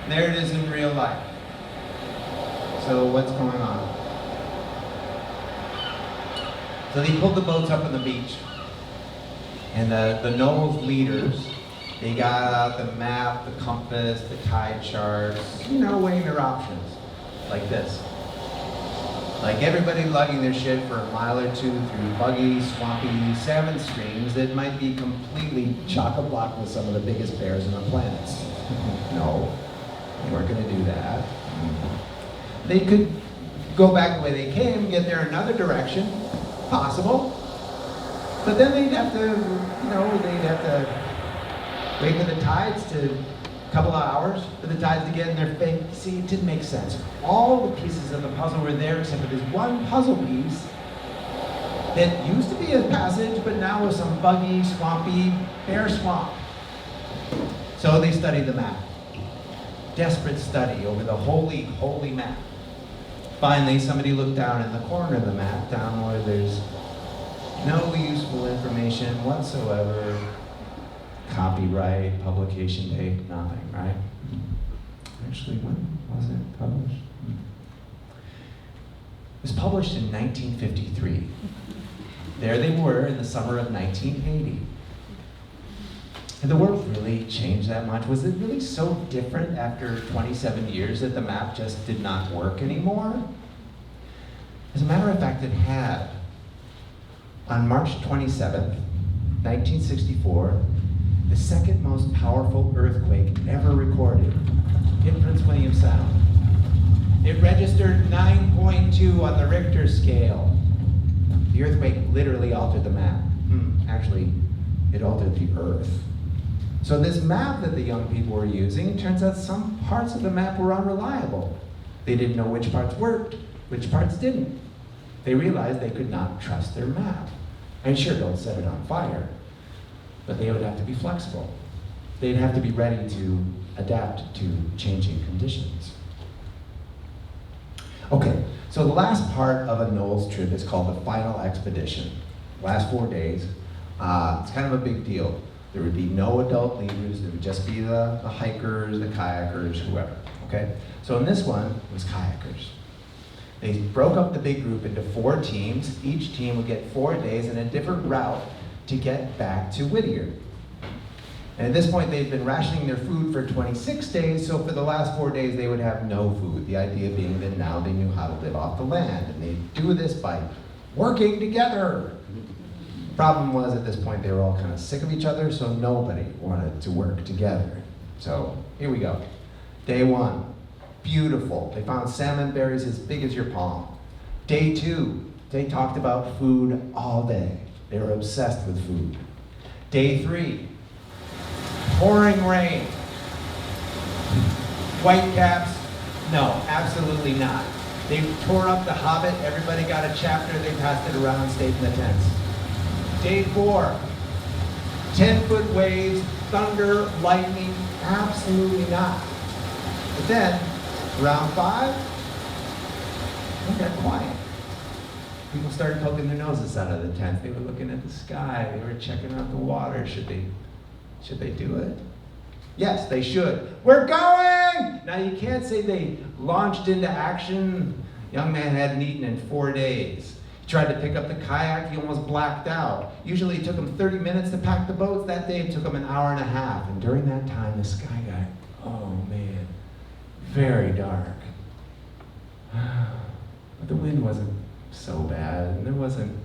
There it is in real life. So what's going on? So they pulled the boats up on the beach. And the Knowles leaders, they got out the map, the compass, the tide charts, weighing their options, like this. Like everybody lugging their shit for a mile or two through buggy, swampy salmon streams that might be completely chock-a-block with some of the biggest bears on the planet. No, they weren't gonna do that. They could go back the way they came, get there another direction, possible. But then they'd have to, wait for the tides to, a couple of hours for the tides to get in their face. See, it didn't make sense. All the pieces of the puzzle were there except for this one puzzle piece that used to be a passage, but now was some buggy, swampy bear swamp. So they studied the map. Desperate study over the holy, holy map. Finally, somebody looked down in the corner of the map, down where there's no useful information whatsoever, copyright, publication date, nothing, right? Actually, when was it published? It was published in 1953. There they were in the summer of 1980. Had the world really changed that much? Was it really so different after 27 years that the map just did not work anymore? As a matter of fact, it had. On March 27th, 1964, the second most powerful earthquake ever recorded hit Prince William Sound. It registered 9.2 on the Richter scale. The earthquake literally altered the map. Actually, it altered the Earth. So this map that the young people were using, it turns out some parts of the map were unreliable. They didn't know which parts worked, which parts didn't. They realized they could not trust their map. And sure, don't set it on fire, but they would have to be flexible. They'd have to be ready to adapt to changing conditions. Okay, so the last part of a Knowles trip is called the final expedition. Last 4 days. It's kind of a big deal. There would be no adult leaders, there would just be the hikers, the kayakers, whoever, okay? So in this one, it was kayakers. They broke up the big group into 4 teams. Each team would get 4 days and a different route to get back to Whittier. And at this point, they'd been rationing their food for 26 days, so for the last 4 days, they would have no food. The idea being that now they knew how to live off the land, and they'd do this by working together. Problem was, at this point, they were all kind of sick of each other, so nobody wanted to work together. So here we go. Day 1. Beautiful. They found salmon berries as big as your palm. Day 2, they talked about food all day. They were obsessed with food. Day 3, pouring rain. Whitecaps? No, absolutely not. They tore up The Hobbit. Everybody got a chapter. They passed it around and stayed in the tents. Day 4, 10-foot waves, thunder, lightning? Absolutely not. But then, round 5, it got quiet. People started poking their noses out of the tent. They were looking at the sky. They were checking out the water. Should they do it? Yes, they should. We're going! Now you can't say they launched into action. Young man hadn't eaten in 4 days. He tried to pick up the kayak. He almost blacked out. Usually it took him 30 minutes to pack the boats. That day it took him an hour and a half. And during that time, the sky got, oh man, very dark. But the wind wasn't so bad, and there wasn't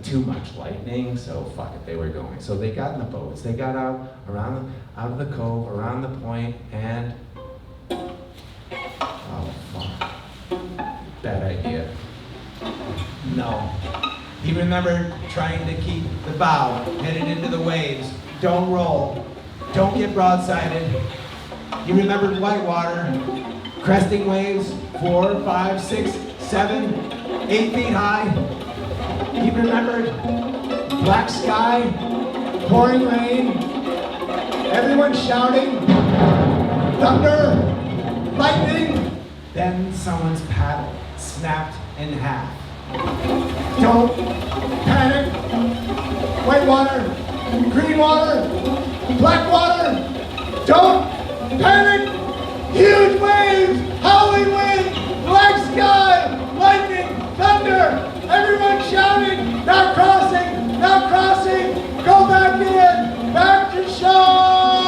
too much lightning, so fuck it, they were going. So they got in the boats, they got out of the cove, around the point, and oh fuck, bad idea. No. He remembered trying to keep the bow headed into the waves. Don't roll. Don't get broadsided. He remembered whitewater, cresting waves, 4, 5, 6, 7, 8 feet high. He remembered black sky, pouring rain, everyone shouting, thunder, lightning. Then someone's paddle snapped in half. Don't panic. white water, green water, black water. Don't panic. Huge waves, howling wind, black sky, lightning, thunder. Everyone shouting, now crossing, now crossing. Go back in, back to shore.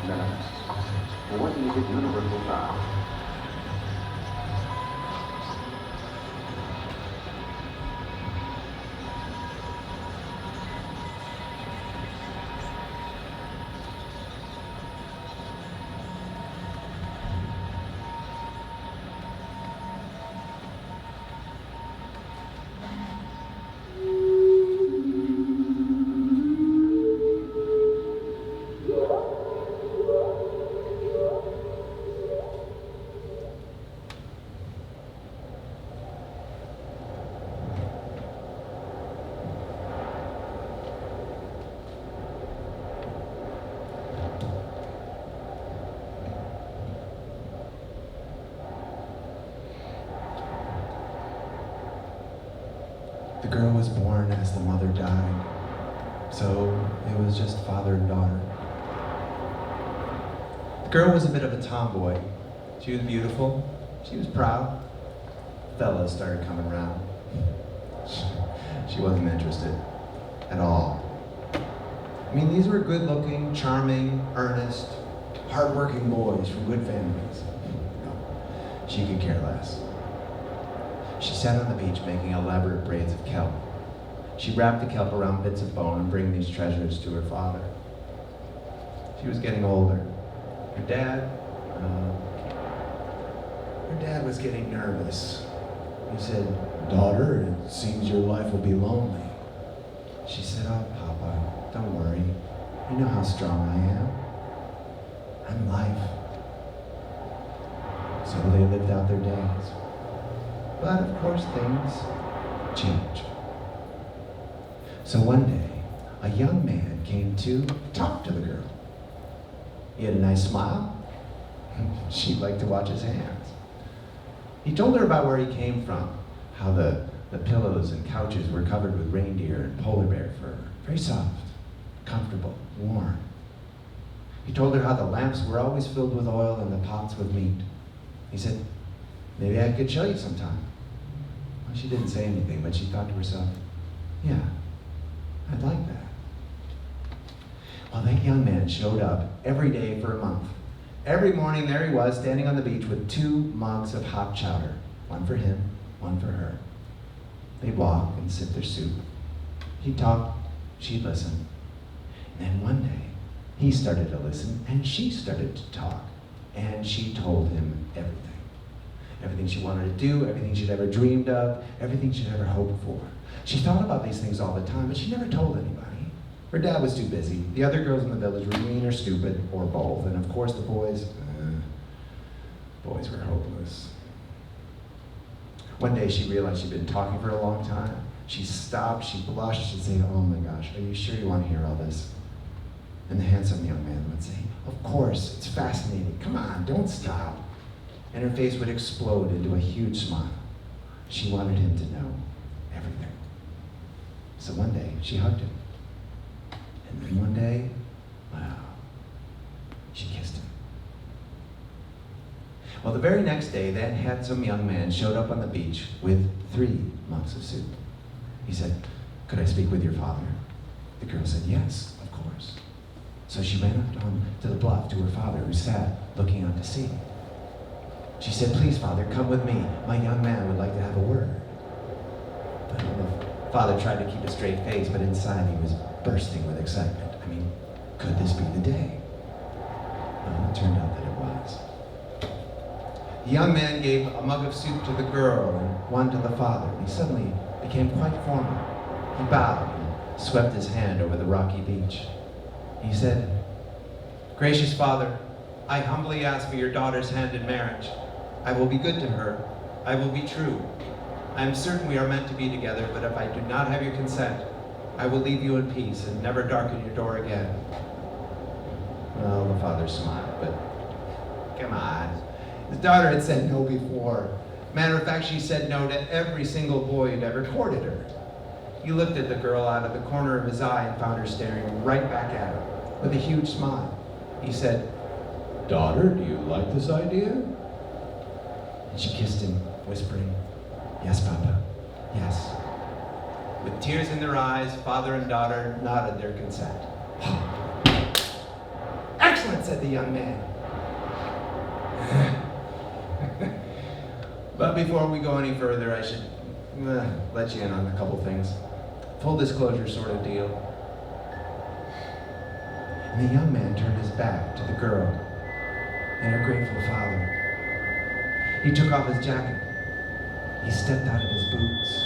minutes? Or when do you get universal time? The girl was born as the mother died, so it was just father and daughter. The girl was a bit of a tomboy. She was beautiful, she was proud. Fellas started coming around. She wasn't interested at all. I mean, these were good-looking, charming, earnest, hard-working boys from good families. No, she could care less. She sat on the beach making elaborate braids of kelp. She wrapped the kelp around bits of bone and bring these treasures to her father. She was getting older. Her dad was getting nervous. He said, "Daughter, it seems your life will be lonely." She said, "Oh, Papa, don't worry. You know how strong I am. I'm life." So they lived out their days. But of course things change. So one day, a young man came to talk to the girl. He had a nice smile. She liked to watch his hands. He told her about where he came from, how the pillows and couches were covered with reindeer and polar bear fur, very soft, comfortable, warm. He told her how the lamps were always filled with oil and the pots with meat. He said, "Maybe I could show you sometime." Well, she didn't say anything, but she thought to herself, "Yeah, I'd like that." Well, that young man showed up every day for a month. Every morning there he was, standing on the beach with 2 mugs of hot chowder, one for him, one for her. They'd walk and sip their soup. He'd talk, she'd listen. And then one day, he started to listen, and she started to talk. And she told him everything. Everything she wanted to do, everything she'd ever dreamed of, everything she'd ever hoped for. She thought about these things all the time, but she never told anybody. Her dad was too busy. The other girls in the village were mean or stupid, or both. And of course the boys were hopeless. One day she realized she'd been talking for a long time. She stopped, she blushed, she'd say, "Oh my gosh, are you sure you want to hear all this?" And the handsome young man would say, "Of course, it's fascinating. Come on, don't stop." And her face would explode into a huge smile. She wanted him to know everything. So one day, she hugged him. And then one day, wow, she kissed him. Well, the very next day, that handsome young man showed up on the beach with 3 mugs of soup. He said, "Could I speak with your father?" The girl said, "Yes, of course." So she ran up to the bluff to her father, who sat looking out to sea. She said, "Please, Father, come with me. My young man would like to have a word." But the father tried to keep a straight face, but inside he was bursting with excitement. I mean, could this be the day? Well, it turned out that it was. The young man gave a mug of soup to the girl and one to the father. He suddenly became quite formal. He bowed and swept his hand over the rocky beach. He said, "Gracious Father, I humbly ask for your daughter's hand in marriage. I will be good to her. I will be true. I am certain we are meant to be together, but if I do not have your consent, I will leave you in peace and never darken your door again." Well, the father smiled, but come on. His daughter had said no before. Matter of fact, she said no to every single boy who'd ever courted her. He looked at the girl out of the corner of his eye and found her staring right back at him with a huge smile. He said, "Daughter, do you like this idea?" And she kissed him, whispering, "Yes, Papa, yes." With tears in their eyes, father and daughter nodded their consent. Excellent, said the young man. But before we go any further, I should let you in on a couple things. Full disclosure sort of deal. And the young man turned his back to the girl and her grateful father. He took off his jacket. He stepped out of his boots.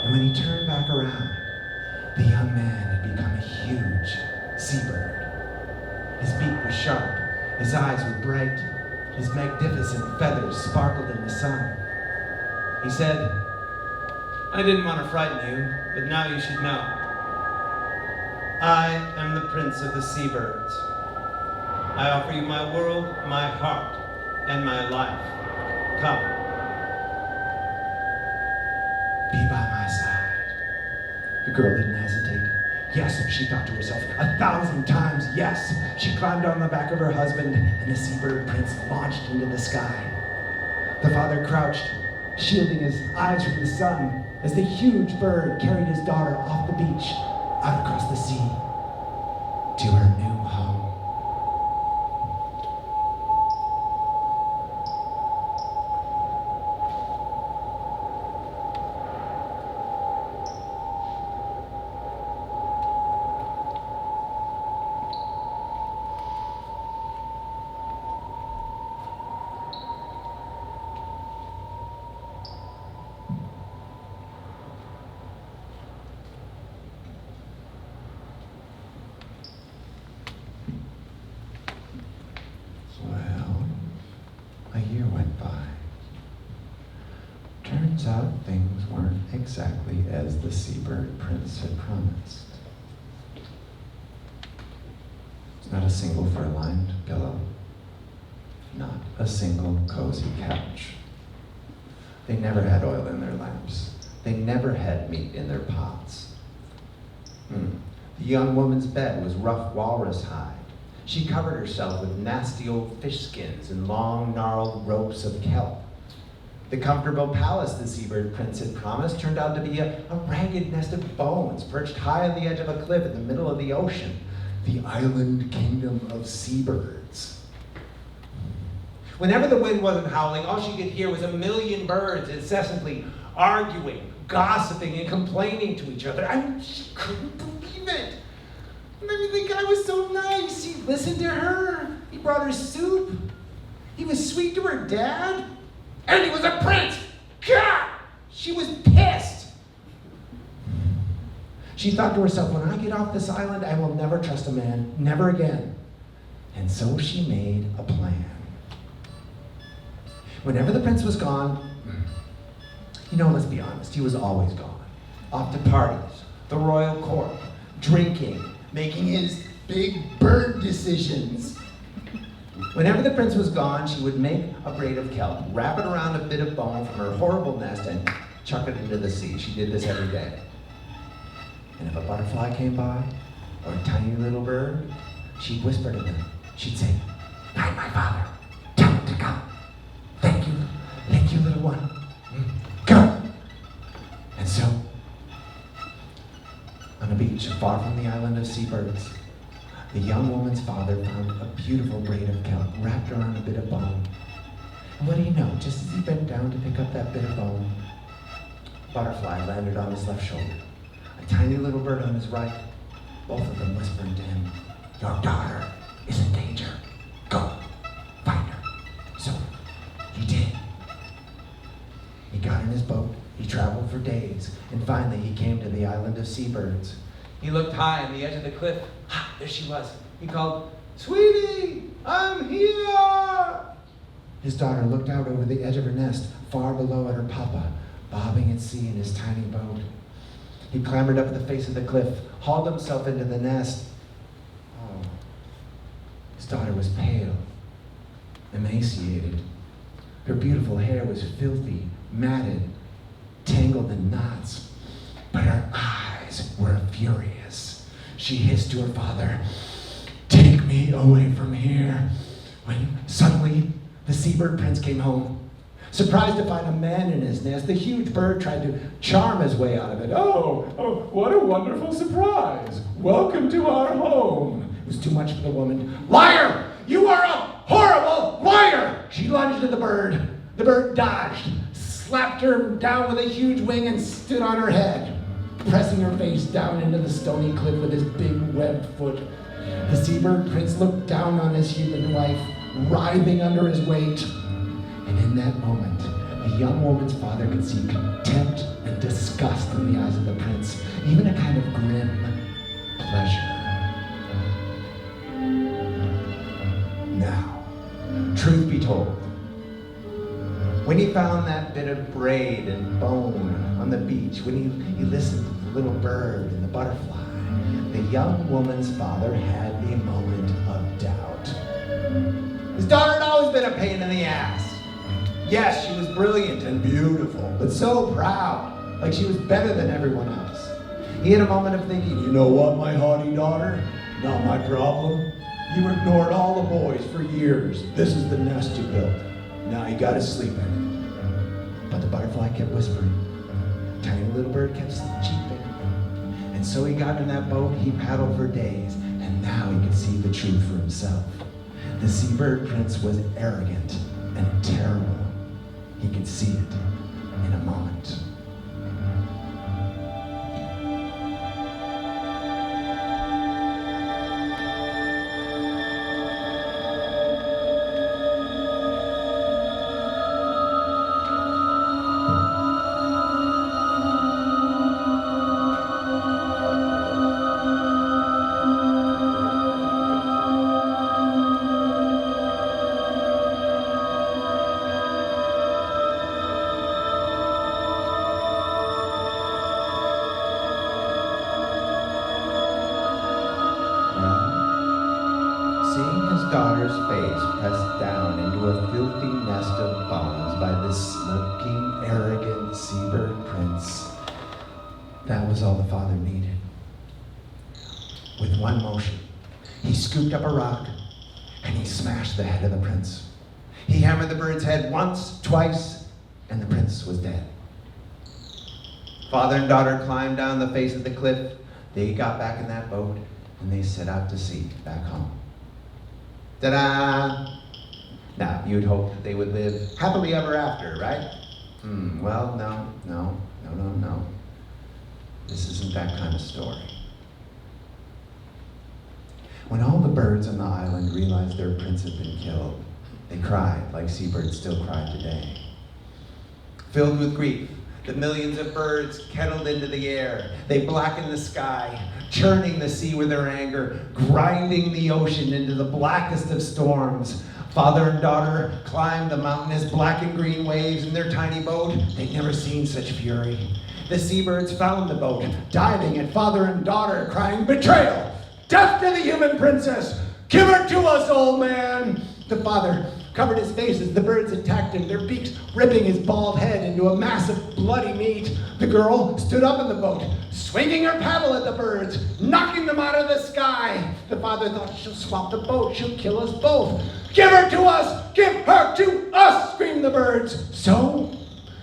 And when he turned back around, the young man had become a huge seabird. His beak was sharp, his eyes were bright, his magnificent feathers sparkled in the sun. He said, "I didn't want to frighten you, but now you should know. I am the prince of the seabirds. I offer you my world, my heart, and my life. Come. Be by my side." The girl didn't hesitate. Yes, she thought to herself, 1,000 times yes. She climbed on the back of her husband, and the seabird prince launched into the sky. The father crouched, shielding his eyes from the sun, as the huge bird carried his daughter off the beach, out across the sea, to her new home. A year went by. Turns out things weren't exactly as the seabird prince had promised. It's not a single fur-lined pillow, not a single cozy couch. They never had oil in their lamps. They never had meat in their pots. The young woman's bed was rough walrus hide. She covered herself with nasty old fish skins and long, gnarled ropes of kelp. The comfortable palace the seabird prince had promised turned out to be a ragged nest of bones perched high on the edge of a cliff in the middle of the ocean, the island kingdom of seabirds. Whenever the wind wasn't howling, all she could hear was a million birds incessantly arguing, gossiping, and complaining to each other. She couldn't believe it. I mean, the guy was so nice. He listened to her. He brought her soup. He was sweet to her dad. And he was a prince. God! She was pissed. She thought to herself, when I get off this island, I will never trust a man. Never again. And so she made a plan. Whenever the prince was gone, let's be honest, he was always gone. Off to parties, the royal court, drinking, making his big bird decisions. Whenever the prince was gone, she would make a braid of kelp, wrap it around a bit of bone from her horrible nest, and chuck it into the sea. She did this every day. And if a butterfly came by, or a tiny little bird, she'd whisper to them. She'd say, "Find my father. Tell him to come. Thank you, little one. Go." And so, on a beach far from the island of seabirds, the young woman's father found a beautiful braid of kelp wrapped around a bit of bone. And what do you know, just as he bent down to pick up that bit of bone, a butterfly landed on his left shoulder, a tiny little bird on his right. Both of them whispered to him, "Your daughter is in danger. Go, find her." So, he did. He got in his boat. He traveled for days, and finally he came to the island of seabirds. He looked high on the edge of the cliff. There she was. He called, "Sweetie, I'm here!" His daughter looked out over the edge of her nest, far below at her papa, bobbing at sea in his tiny boat. He clambered up the face of the cliff, hauled himself into the nest. Oh, his daughter was pale, emaciated. Her beautiful hair was filthy, matted, tangled in knots, but her eyes were furious. She hissed to her father, "Take me away from here." When suddenly the seabird prince came home. Surprised to find a man in his nest, the huge bird tried to charm his way out of it. Oh, what a wonderful surprise. Welcome to our home. It was too much for the woman. "Liar! You are a horrible liar!" She lunged at the bird. The bird dodged, slapped her down with a huge wing, and stood on her head, pressing her face down into the stony cliff with his big webbed foot. The seabird prince looked down on his human wife, writhing under his weight. And in that moment, the young woman's father could see contempt and disgust in the eyes of the prince, even a kind of grim pleasure. Now, truth be told, when he found that bit of braid and bone on the beach, when he listened to the little bird and the butterfly, the young woman's father had a moment of doubt. His daughter had always been a pain in the ass. Yes, she was brilliant and beautiful, but so proud, like she was better than everyone else. He had a moment of thinking, "You know what, my haughty daughter? Not my problem. You ignored all the boys for years. This is the nest you built. Now you gotta sleep in it." But the butterfly kept whispering. Tiny little bird kept cheeping. And so he got in that boat, he paddled for days, and now he could see the truth for himself. The seabird prince was arrogant and terrible. He could see it in a moment. Seeing his daughter's face pressed down into a filthy nest of bones by this smirking, arrogant seabird prince, that was all the father needed. With one motion, he scooped up a rock and he smashed the head of the prince. He hammered the bird's head once, twice, and the prince was dead. Father and daughter climbed down the face of the cliff. They got back in that boat and they set out to sea back home. Ta-da! Now, you'd hope that they would live happily ever after, right? Well, no. This isn't that kind of story. When all the birds on the island realized their prince had been killed, they cried like seabirds still cry today. Filled with grief, the millions of birds kettled into the air. They blackened the sky, churning the sea with their anger, grinding the ocean into the blackest of storms. Father and daughter climbed the mountainous black and green waves in their tiny boat. They'd never seen such fury. The seabirds found the boat, diving at father and daughter, crying, "Betrayal! Death to the human princess! Give her to us, old man!" The father covered his face as the birds attacked him, their beaks ripping his bald head into a mass of bloody meat. The girl stood up in the boat, swinging her paddle at the birds, knocking them out of the sky. The father thought, "She'll swamp the boat, she'll kill us both." "Give her to us! Give her to us!" screamed the birds. So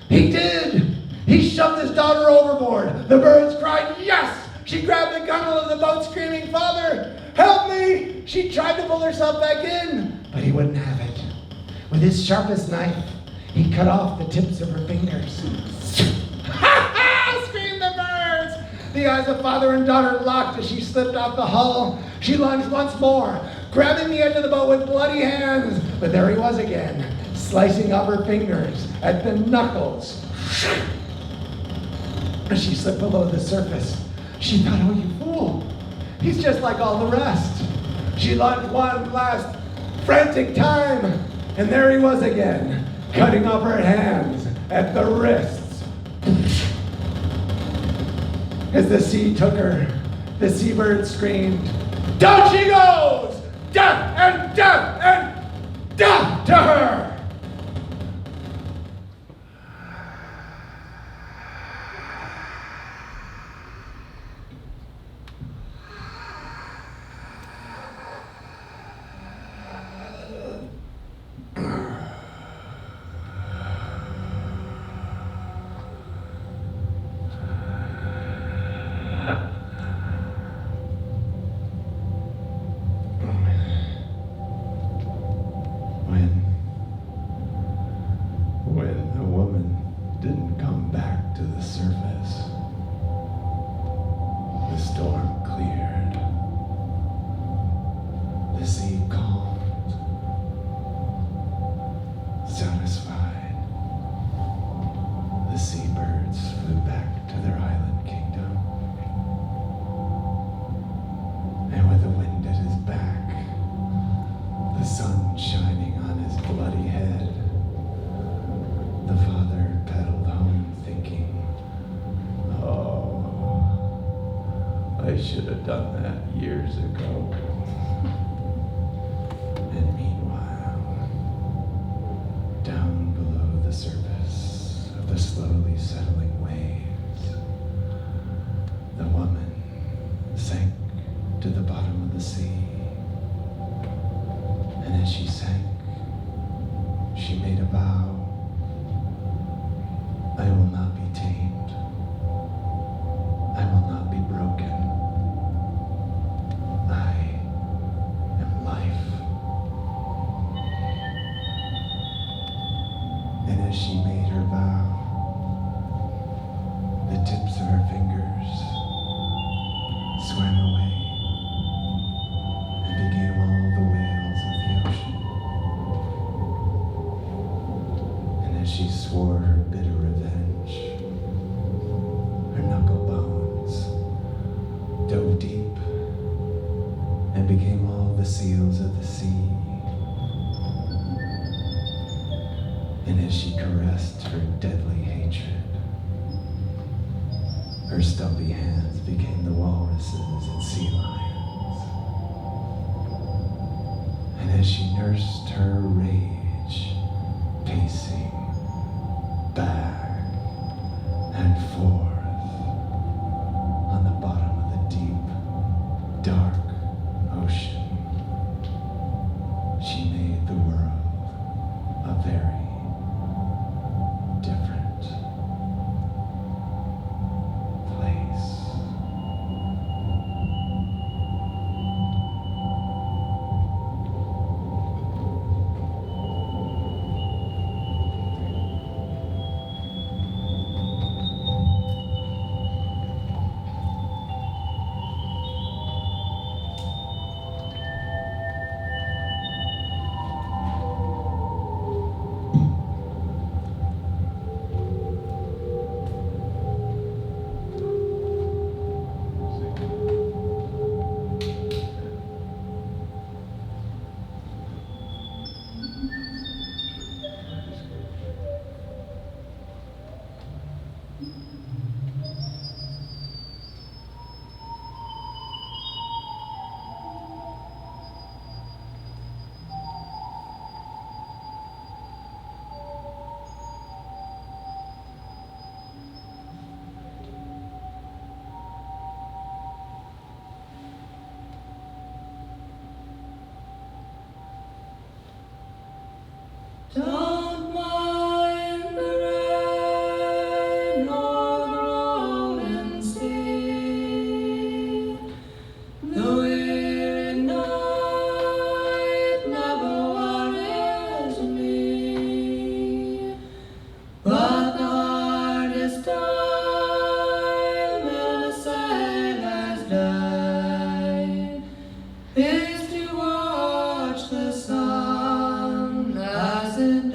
he did. He shoved his daughter overboard. The birds cried, "Yes!" She grabbed the gunwale of the boat, screaming, "Father, help me!" She tried to pull herself back in, but he wouldn't have it. With his sharpest knife, he cut off the tips of her fingers. "Ha ha!" screamed the birds. The eyes of father and daughter locked as she slipped off the hull. She lunged once more, grabbing the edge of the boat with bloody hands. But there he was again, slicing off her fingers at the knuckles. As she slipped below the surface, she thought, "Oh, you fool. He's just like all the rest." She lunged one last frantic time, and there he was again, cutting off her hands at the wrists. As the sea took her, the seabird screamed, "Down she goes! Death and death and death to her!" When the woman didn't come back to the surface, the storm cleared. The sea calmed, satisfied. The seabirds flew back to their island kingdom. And with the wind at his back, the sun shining on his bloody head, the father pedaled home thinking, oh, I should have done that years ago. And meanwhile, down below the surface of the slowly settling waves, the woman sank to the bottom of the sea. And as she sank, she made a vow. I will not be tamed. I will not be broken. I am life. And as she made her vow, the tips of her fingers swam away and became all the whales of the ocean. And as she swore her bitter revenge, her knuckle bones dove deep and became all the seals of the sea. And as she caressed her deadly hatred, her stumpy hands became the walruses and sea lions. And as she nursed her rage, pacing back and forth on the bottom of the deep, dark ocean, she made the world a very different place. Don't mind the rain or the rolling sea. The weary night never worries me. But the hardest time in a sailor's day is to watch the sun as it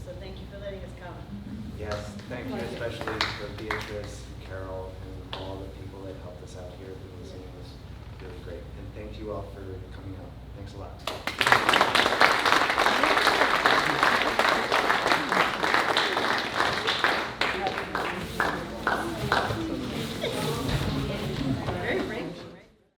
so thank you for letting us come. Yes, thank you especially for Beatrice, Carol, and all the people that helped us out here at the museum. It was really great. And thank you all for coming out. Thanks a lot.